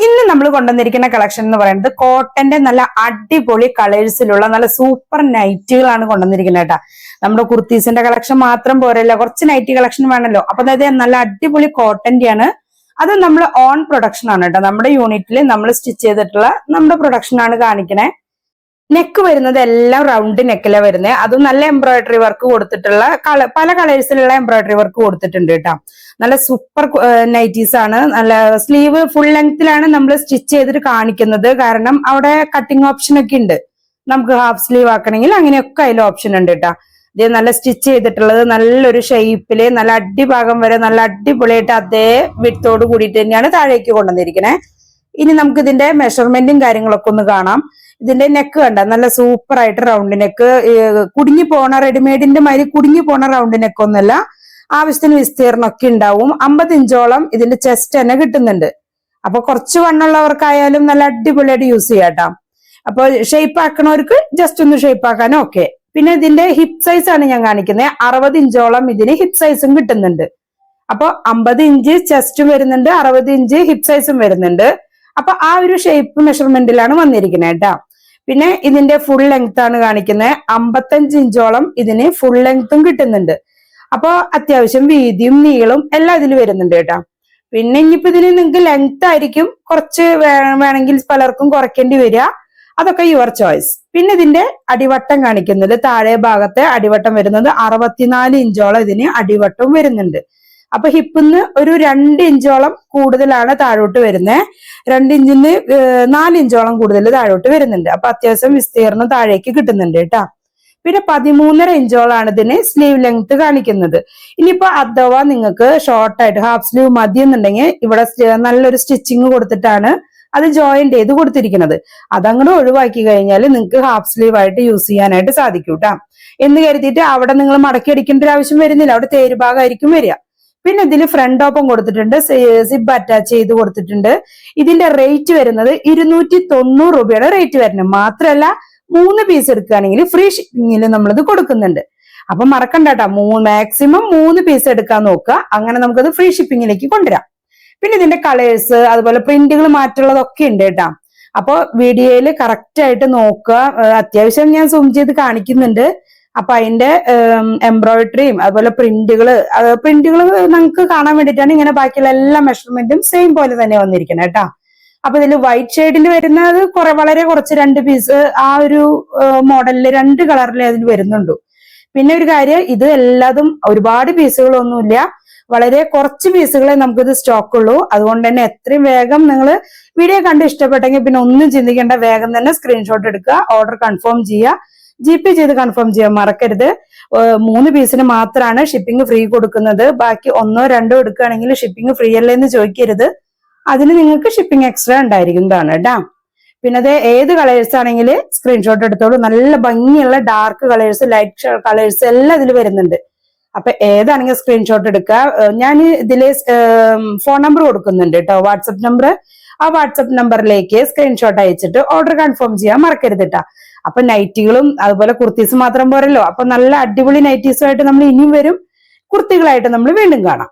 ഇന്ന് നമ്മൾ കൊണ്ടുവന്നിരിക്കുന്ന കളക്ഷൻ എന്ന് പറയുന്നത് കോട്ടന്റെ നല്ല അടിപൊളി കളേഴ്സിലുള്ള നല്ല സൂപ്പർ നൈറ്റുകളാണ് കൊണ്ടുവന്നിരിക്കുന്നത് കേട്ടാ. നമ്മുടെ കുർത്തീസിന്റെ കളക്ഷൻ മാത്രം പോരല്ലോ, കുറച്ച് നൈറ്റി കളക്ഷൻ വേണമല്ലോ. അപ്പൊ അതായത് നല്ല അടിപൊളി കോട്ടന്റെ ആണ്. അത് നമ്മൾ ഓൺ പ്രൊഡക്ഷൻ ആണ് കേട്ടോ. നമ്മുടെ യൂണിറ്റിൽ നമ്മൾ സ്റ്റിച്ച് ചെയ്തിട്ടുള്ള നമ്മുടെ പ്രൊഡക്ഷൻ ആണ് കാണിക്കണേ. നെക്ക് വരുന്നത് എല്ലാം റൗണ്ട് നെക്കിലാണ് വരുന്നത്. അതും നല്ല എംബ്രോയിഡറി വർക്ക് കൊടുത്തിട്ടുള്ള പല കളേഴ്സിലുള്ള എംബ്രോയിഡറി വർക്ക് കൊടുത്തിട്ടുണ്ട് കേട്ടോ. നല്ല സൂപ്പർ നൈറ്റീസ് ആണ്. നല്ല സ്ലീവ് ഫുൾ ലെങ്ത്തിലാണ് നമ്മൾ സ്റ്റിച്ച് ചെയ്തിട്ട് കാണിക്കുന്നത്. കാരണം അവിടെ കട്ടിങ് ഓപ്ഷൻ ഒക്കെ ഉണ്ട്. നമുക്ക് ഹാഫ് സ്ലീവ് ആക്കണമെങ്കിൽ അങ്ങനെയൊക്കെ അതിൽ ഓപ്ഷൻ ഉണ്ട് കേട്ടോ. ഇത് നല്ല സ്റ്റിച്ച് ചെയ്തിട്ടുള്ളത് നല്ലൊരു ഷേപ്പില് നല്ല അടിഭാഗം വരെ നല്ല അടിപൊളിയായിട്ട് അതേ വിഡ്ത്തോട് കൂടിയിട്ട് തന്നെയാണ് താഴേക്ക് കൊണ്ടുവന്നിരിക്കണേ. ഇനി നമുക്ക് ഇതിന്റെ മെഷർമെന്റും കാര്യങ്ങളൊക്കെ ഒന്ന് കാണാം. ഇതിന്റെ നെക്ക് കണ്ട നല്ല സൂപ്പർ ആയിട്ട് റൗണ്ട് നെക്ക്, കുടുങ്ങി പോണ റെഡിമെയ്ഡിന്റെ മാതിരി കുടുങ്ങി പോണ റൗണ്ട് നെക്ക് ഒന്നല്ല, ആവശ്യത്തിന് വിസ്തീർണമൊക്കെ ഉണ്ടാവും. 50 ഇഞ്ചോളം ഇതിന്റെ ചെസ്റ്റ് തന്നെ കിട്ടുന്നുണ്ട്. അപ്പൊ കുറച്ച് വണ്ണുള്ളവർക്കായാലും നല്ല അടിപൊളിയായിട്ട് യൂസ് ചെയ്യാം കേട്ടോ. അപ്പൊ ഷേപ്പ് ആക്കണവർക്ക് ജസ്റ്റ് ഒന്ന് ഷേപ്പ് ആക്കാനും ഓക്കെ. പിന്നെ ഇതിന്റെ ഹിപ്പ് സൈസ് ആണ് ഞാൻ കാണിക്കുന്നത്. 60 ഇഞ്ചോളം ഇതിന് ഹിപ്പ് സൈസും കിട്ടുന്നുണ്ട്. അപ്പൊ 50 ഇഞ്ച് ചെസ്റ്റും വരുന്നുണ്ട്, 60 ഇഞ്ച് ഹിപ്പ് സൈസും വരുന്നുണ്ട്. അപ്പൊ ആ ഒരു ഷേപ്പ് മെഷർമെന്റിലാണ് വന്നിരിക്കുന്നത് കേട്ടോ. പിന്നെ ഇതിന്റെ ഫുൾ ലെങ്ത് ആണ് കാണിക്കുന്നത്. 55 ഇഞ്ചോളം ഇതിന് ഫുൾ ലെങ്ത്തും കിട്ടുന്നുണ്ട്. അപ്പൊ അത്യാവശ്യം വീതിയും നീളവും എല്ലാം ഇതിൽ വരുന്നുണ്ട് കേട്ടോ. പിന്നെ ഇനിയിപ്പോ ഇതിന് നിങ്ങൾക്ക് ലെങ്ത് ആയിരിക്കും കുറച്ച് വേണമെങ്കിൽ പലർക്കും കുറയ്ക്കേണ്ടി വരിക. അതൊക്കെ യുവർ ചോയ്സ്. പിന്നെ ഇതിന്റെ അടിവട്ടം കാണിക്കുന്നത്, താഴെ ഭാഗത്തെ അടിവട്ടം വരുന്നത് 64 ഇഞ്ചോളം ഇതിന് അടിവട്ടം വരുന്നുണ്ട്. അപ്പൊ ഹിപ്പിന്ന് ഒരു 2 ഇഞ്ചോളം കൂടുതലാണ് താഴോട്ട് വരുന്നത്. 2 ഇഞ്ചിന് 4 ഇഞ്ചോളം കൂടുതൽ താഴോട്ട് വരുന്നുണ്ട്. അപ്പൊ അത്യാവശ്യം വിസ്തീർണം താഴേക്ക് കിട്ടുന്നുണ്ട് കേട്ടോ. പിന്നെ 13.5 ഇഞ്ചോളാണ് ഇതിന് സ്ലീവ് ലെങ്ത് കാണിക്കുന്നത്. ഇനിയിപ്പോ അഥവാ നിങ്ങൾക്ക് ഷോർട്ടായിട്ട് ഹാഫ് സ്ലീവ് മതി എന്നുണ്ടെങ്കിൽ ഇവിടെ നല്ലൊരു സ്റ്റിച്ചിങ് കൊടുത്തിട്ടാണ് അത് ജോയിന്റ് ചെയ്ത് കൊടുത്തിരിക്കുന്നത്. അതങ്ങോട്ട് ഒഴിവാക്കി കഴിഞ്ഞാൽ നിങ്ങൾക്ക് ഹാഫ് സ്ലീവ് ആയിട്ട് യൂസ് ചെയ്യാനായിട്ട് സാധിക്കും കേട്ടോ. എന്ന് കരുതിയിട്ട് അവിടെ നിങ്ങൾ മടക്കി അടിക്കേണ്ട ഒരു ആവശ്യം വരുന്നില്ല. അവിടെ തേരുഭാഗമായിരിക്കും വരിക. പിന്നെ ഇതിൽ ഫ്രണ്ട് ഓപ്പൺ കൊടുത്തിട്ടുണ്ട്, സിബ് അറ്റാച്ച് ചെയ്ത് കൊടുത്തിട്ടുണ്ട്. ഇതിന്റെ റേറ്റ് വരുന്നത് 290 രൂപയുടെ റേറ്റ് വരുന്നത്. മാത്രമല്ല 3 പീസ് എടുക്കുകയാണെങ്കിൽ ഫ്രീ ഷിപ്പിങ്ങിൽ നമ്മളിത് കൊടുക്കുന്നുണ്ട്. അപ്പൊ മറക്കണ്ട കേട്ടോ, മാക്സിമം 3 പീസ് എടുക്കാൻ നോക്കുക. അങ്ങനെ നമുക്കത് ഫ്രീ ഷിപ്പിങ്ങിലേക്ക് കൊണ്ടുവരാം. പിന്നെ ഇതിന്റെ കളേഴ്സ് അതുപോലെ പ്രിന്റുകൾ മാറ്റുള്ളതൊക്കെ ഉണ്ട് കേട്ടോ. അപ്പൊ വീഡിയോയിൽ കറക്റ്റ് ആയിട്ട് നോക്കുക. അത്യാവശ്യം ഞാൻ സൂം ചെയ്ത് കാണിക്കുന്നുണ്ട്. അപ്പൊ അതിന്റെ എംബ്രോയിഡറിയും അതുപോലെ പ്രിന്റുകൾ നമുക്ക് കാണാൻ വേണ്ടിയിട്ടാണ് ഇങ്ങനെ ബാക്കിയുള്ള എല്ലാ മെഷർമെന്റും സെയിം പോലെ തന്നെ വന്നിരിക്കുന്നത് കേട്ടോ. അപ്പൊ ഇതിൽ വൈറ്റ് ഷെയ്ഡിൽ വരുന്നത് വളരെ കുറച്ച് 2 പീസ് ആ ഒരു മോഡലില് 2 കളറിൽ അതിൽ വരുന്നുണ്ട്. പിന്നെ ഒരു കാര്യം, ഇത് എല്ലാതും ഒരുപാട് പീസുകളൊന്നുമില്ല, വളരെ കുറച്ച് പീസുകളെ നമുക്കിത് സ്റ്റോക്ക് ഉള്ളൂ. അതുകൊണ്ട് തന്നെ എത്രയും വേഗം നിങ്ങൾ വീഡിയോ കണ്ട് ഇഷ്ടപ്പെട്ടെങ്കിൽ പിന്നെ ഒന്നും ചിന്തിക്കേണ്ട, വേഗം തന്നെ സ്ക്രീൻഷോട്ട് എടുക്കുക, ഓർഡർ കൺഫേം ചെയ്യുക, GP ചെയ്ത് കൺഫേം ചെയ്യാൻ മറക്കരുത്. 3 പീസിന് മാത്രമാണ് ഷിപ്പിംഗ് ഫ്രീ കൊടുക്കുന്നത്. ബാക്കി 1ഓ 2ഓ എടുക്കുകയാണെങ്കിൽ ഷിപ്പിംഗ് ഫ്രീ അല്ലേ എന്ന് ചോദിക്കരുത്. അതിന് നിങ്ങൾക്ക് ഷിപ്പിംഗ് എക്സ്ട്രാ ഉണ്ടായിരിക്കുന്നതാണ് കേട്ടോ. പിന്നെ അത് ഏത് കളേഴ്സ് ആണെങ്കിൽ സ്ക്രീൻഷോട്ട് എടുത്തോളൂ. നല്ല ഭംഗിയുള്ള ഡാർക്ക് കളേഴ്സ്, ലൈറ്റ് കളേഴ്സ് എല്ലാം ഇതിൽ വരുന്നുണ്ട്. അപ്പൊ ഏതാണെങ്കിൽ സ്ക്രീൻഷോട്ട് എടുക്കുക. ഞാൻ ഇതില് ഫോൺ നമ്പർ കൊടുക്കുന്നുണ്ട് കേട്ടോ, വാട്സപ്പ് നമ്പർ. ആ വാട്സപ്പ് നമ്പറിലേക്ക് സ്ക്രീൻഷോട്ട് അയച്ചിട്ട് ഓർഡർ കൺഫേം ചെയ്യാൻ മറക്കരുത് കേട്ടോ. അപ്പൊ നൈറ്റികളും അതുപോലെ കുർത്തീസ് മാത്രം പോരല്ലോ. അപ്പൊ നല്ല അടിപൊളി നൈറ്റീസുമായിട്ട് നമ്മൾ ഇനിയും വരും. കുർത്തികളായിട്ട് നമ്മൾ വീണ്ടും കാണാം.